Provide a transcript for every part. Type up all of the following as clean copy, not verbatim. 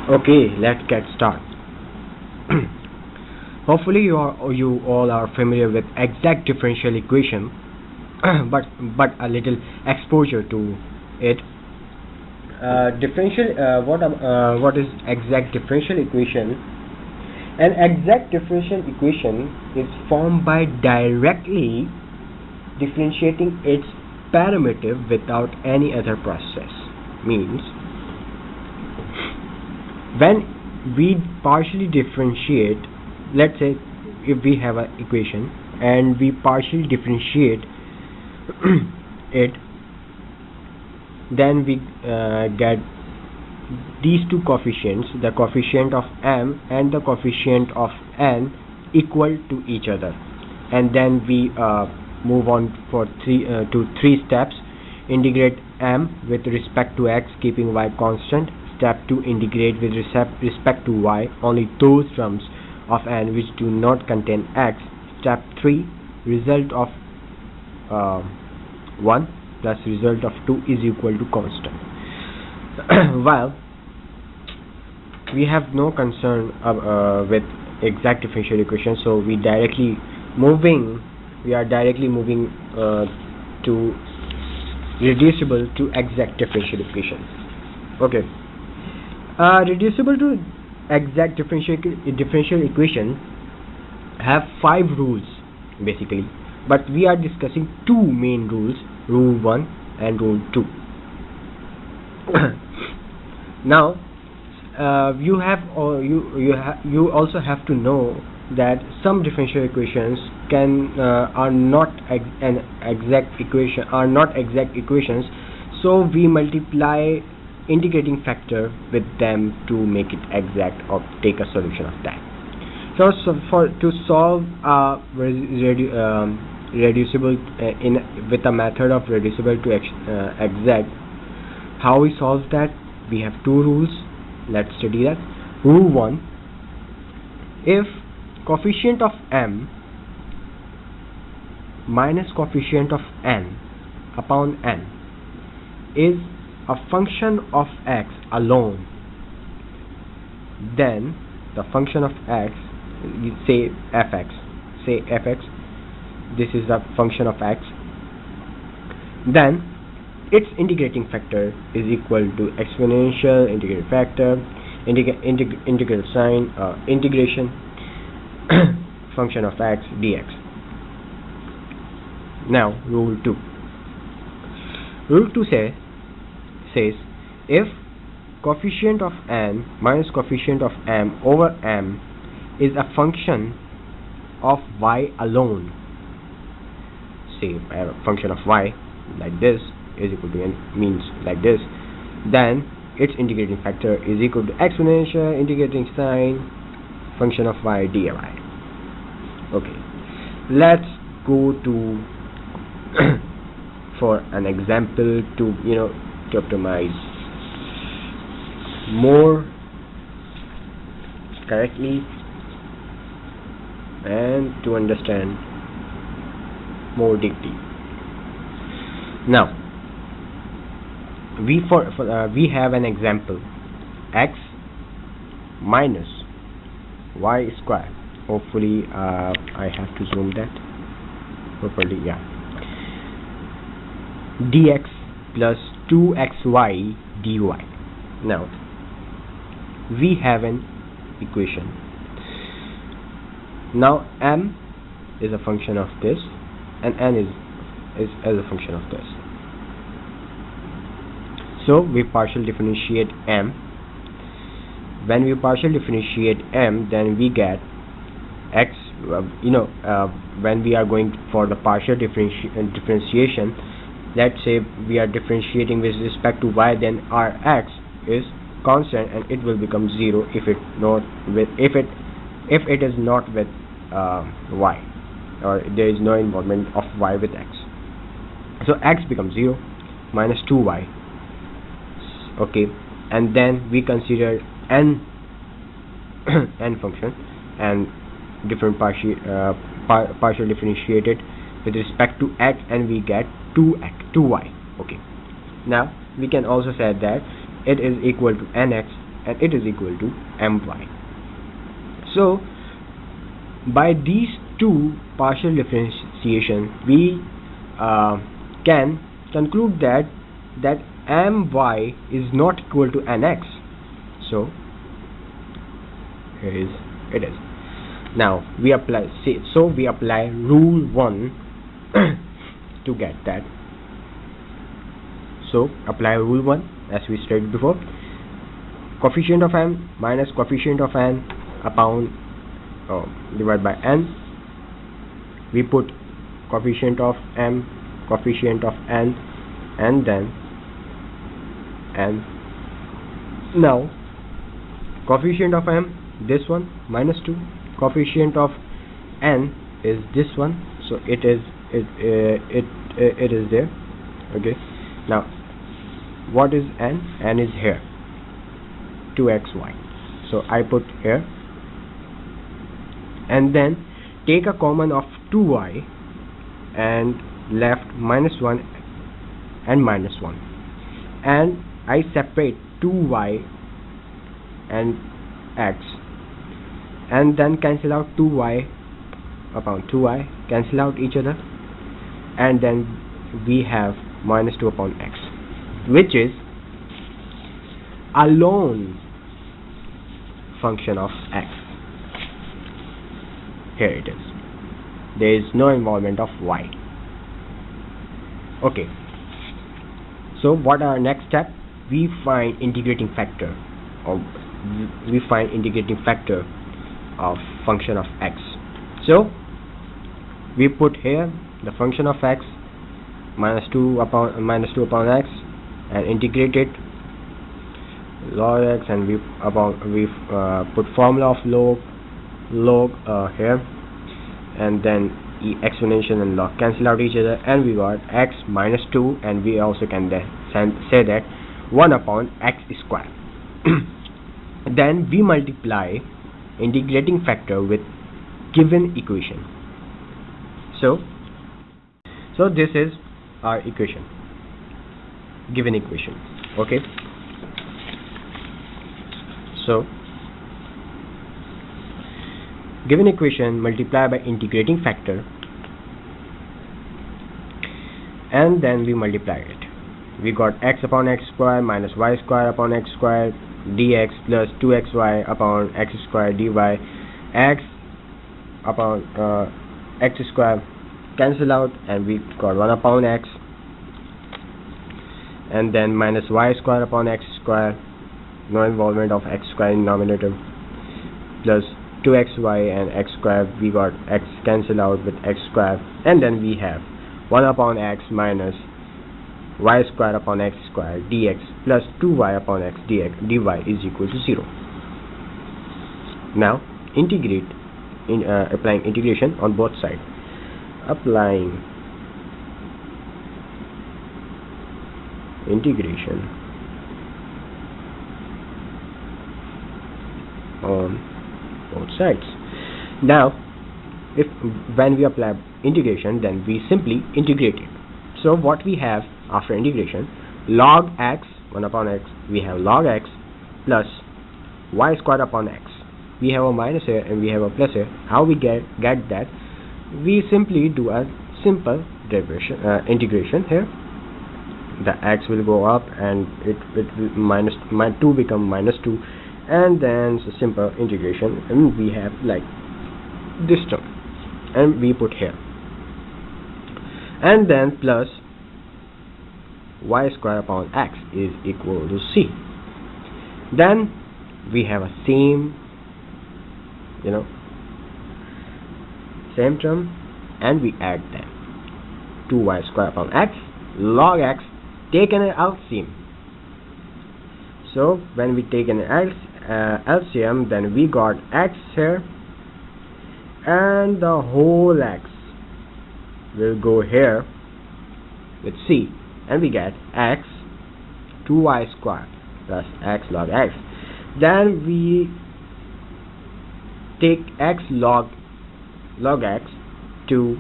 Okay, let's get started. Hopefully you all are familiar with exact differential equation, but a little exposure to it. What is exact differential equation? An exact differential equation is formed by directly differentiating its parameter without any other process. Means when we partially differentiate, let's say if we have an equation and we partially differentiate it, then we get these two coefficients, the coefficient of m and the coefficient of n, equal to each other, and then we move on for three steps. Integrate m with respect to x, keeping y constant. Step 2, integrate with respect to y only those terms of n which do not contain x. Step 3, result of 1 plus result of 2 is equal to constant. While we have no concern with exact differential equation, so we are directly moving to reducible to exact differential equation. Okay, reducible to exact differential equation have 5 rules basically, but we are discussing 2 main rules, rule 1 and rule 2. Now you also have to know that some differential equations are not exact equations, so we multiply integrating factor with them to make it exact or take a solution of that. So to solve reducible with a method of reducible to exact, how we solve that? We have 2 rules. Let's study that. Rule 1: if coefficient of m minus coefficient of n upon n is a function of x alone, then the function of x, say fx, this is the function of x, then its integrating factor is equal to exponential integrated factor, integral sign, integration function of x dx. Now rule 2. Rule 2 says if coefficient of n minus coefficient of m over m is a function of y alone, say a function of y like this is equal to n, means like this, then its integrating factor is equal to exponential integrating sign function of y dy. Okay, let's go to for an example to optimize more correctly and to understand more deeply. Now we have an example: x minus y square. Hopefully I have to zoom that properly. Yeah, dx plus 2xy dy. Now we have an equation. Now m is a function of this and n is as a function of this. So we partially differentiate m. When we partially differentiate m, then we get x. When we are going for the partial differentiation, let's say we are differentiating with respect to y, then our x is constant and it will become 0 if it is not with y, or there is no involvement of y with x. So x becomes 0 minus 2y. Okay, and then we consider n function and different partial differentiated with respect to x, and we get 2y. Okay, now we can also say that it is equal to nx and it is equal to my. So by these two partial differentiation, we can conclude that my is not equal to nx. So here it is. Now we apply rule 1 to get that. So apply rule 1 as we stated before. Coefficient of m minus coefficient of n upon divided by n. We put coefficient of m, coefficient of n, and then n. Now coefficient of m, this one, minus 2. Coefficient of n is this one, so it is there. Okay, now what is n? N is here, 2xy, so I put here, and then take a common of 2y and left minus 1 and minus 1, and I separate 2y and x, and then cancel out 2y upon 2y, cancel out each other, and then we have minus 2 upon x, which is a lone function of x. Here it is. There is no involvement of y. Okay, so what are our next step? We find integrating factor, or we find integrating factor of function of x. So we put here the function of x, minus 2 upon x, and integrate it, log x, and we put formula of log here, and then exponential and log cancel out each other, and we got x minus 2, and we also can then say that 1 upon x square. Then we multiply integrating factor with given equation. So this is our equation, given equation. Okay, so given equation multiply by integrating factor, and then we multiply it. We got x upon x square minus y square upon x square dx plus 2xy upon x square dy, x upon x square cancel out, and we got 1 upon x, and then minus y square upon x square, no involvement of x square in numerator, plus 2xy and x square, we got x cancel out with x square, and then we have 1 upon x minus y square upon x square dx plus 2y upon x dy is equal to 0. Now integrate in applying integration on both sides. Applying integration on both sides. Now when we apply integration, then we simply integrate it. So what we have after integration, log x, 1 upon x, we have log x plus y squared upon x. We have a minus here and we have a plus here. How we get that? We simply do a simple derivation, integration here. The x will go up and it will minus 2 become minus 2, and then so simple integration, and we have like this term, and we put here, and then plus y square upon x is equal to c. Then we have a same term, and we add them. 2y square upon x log x, take an LCM. So when we take an LCM, then we got x here, and the whole x will go here with c, and we get x 2y squared plus x log x. Then we take x log x to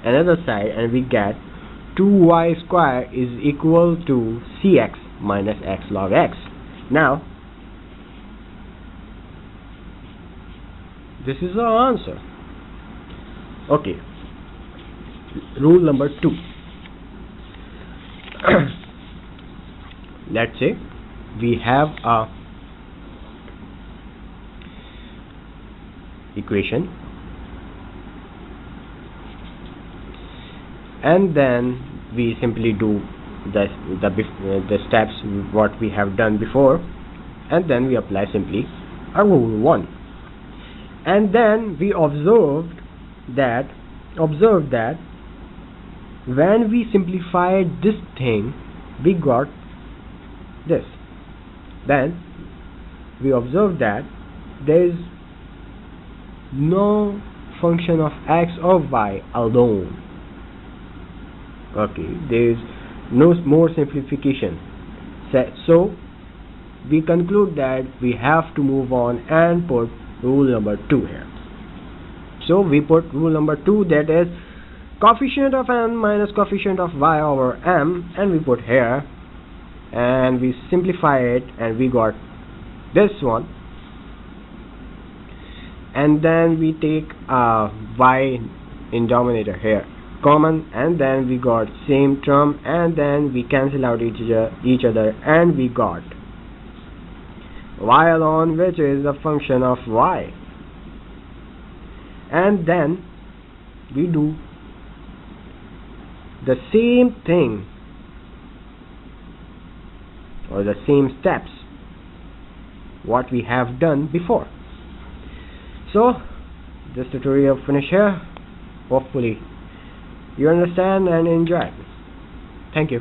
another side, and we get 2y squared is equal to cx minus x log x. Now this is our answer. Okay, rule number 2. Let's say we have a equation, and then we simply do the steps what we have done before, and then we apply simply a rule 1, and then we observed that when we simplified this thing we got this. Then we observed that there is no function of x or y alone. Okay, there is no more simplification. So we conclude that we have to move on and put rule number 2 here. So we put rule number 2, that is coefficient of n minus coefficient of y over m, and we put here, and we simplify it, and we got this one. And then we take y in denominator here common, and then we got same term, and then we cancel out each other, and we got y alone, which is a function of y. And then we do the same thing, or the same steps what we have done before. So this tutorial finish here. Hopefully you understand and enjoy. Thank you.